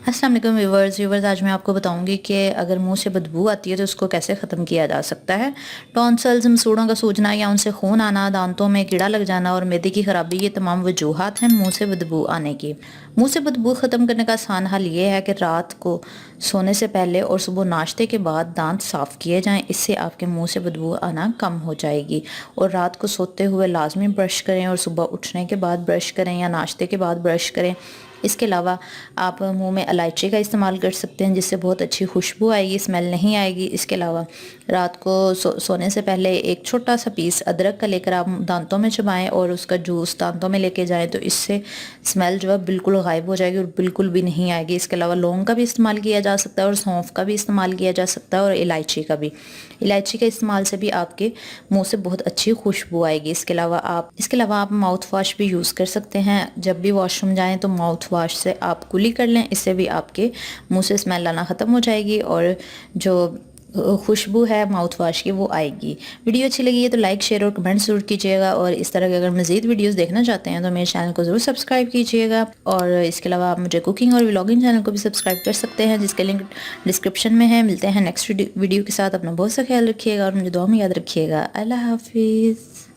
अस्सलाम वालेकुम व्यूवर्स आज मैं आपको बताऊंगी कि अगर मुंह से बदबू आती है तो उसको कैसे ख़त्म किया जा सकता है। टॉन्सिल्स, मसूड़ों का सूजना या उनसे खून आना, दांतों में कीड़ा लग जाना और मैदे की खराबी, ये तमाम वजूहात हैं मुंह से बदबू आने की। मुंह से बदबू ख़त्म करने का आसान हल ये है कि रात को सोने से पहले और सुबह नाश्ते के बाद दांत साफ़ किए जाएं। इससे आपके मुंह से बदबू आना कम हो जाएगी। और रात को सोते हुए लाजमी ब्रश करें और सुबह उठने के बाद ब्रश करें या नाश्ते के बाद ब्रश करें। इसके अलावा आप मुंह में इलायची का इस्तेमाल कर सकते हैं, जिससे बहुत अच्छी खुशबू आएगी, स्मेल नहीं आएगी। इसके अलावा रात को सोने से पहले एक छोटा सा पीस अदरक का लेकर आप दांतों में चबाएं और उसका जूस दांतों में लेके जाएं, तो इससे स्मेल जो है बिल्कुल गायब हो जाएगी और बिल्कुल भी नहीं आएगी। इसके अलावा लौंग का भी इस्तेमाल किया जा सकता है और सौंफ का भी इस्तेमाल किया जा सकता है और इलायची का भी। इलायची के इस्तेमाल से भी आपके मुंह से बहुत अच्छी खुशबू आएगी। इसके अलावा आप माउथ वॉश भी यूज़ कर सकते हैं। जब भी वॉशरूम जाएं तो माउथ वॉश से आप कुली कर लें, इससे भी आपके मुंह से स्मेल आना ख़त्म हो जाएगी और जो खुशबू है माउथ वॉश की वो आएगी। वीडियो अच्छी लगी है तो लाइक, शेयर और कमेंट ज़रूर कीजिएगा। और इस तरह के अगर मज़ीद वीडियोस देखना चाहते हैं तो मेरे चैनल को ज़रूर सब्सक्राइब कीजिएगा। और इसके अलावा आप मुझे कुकिंग और व्लॉगिंग चैनल को भी सब्सक्राइब कर सकते हैं, जिसके लिंक डिस्क्रिप्शन में है। मिलते हैं नेक्स्ट वीडियो के साथ। अपना बहुत सा ख्याल रखिएगा और मुझे दुआ में याद रखिएगा। अल्लाह हाफिज़।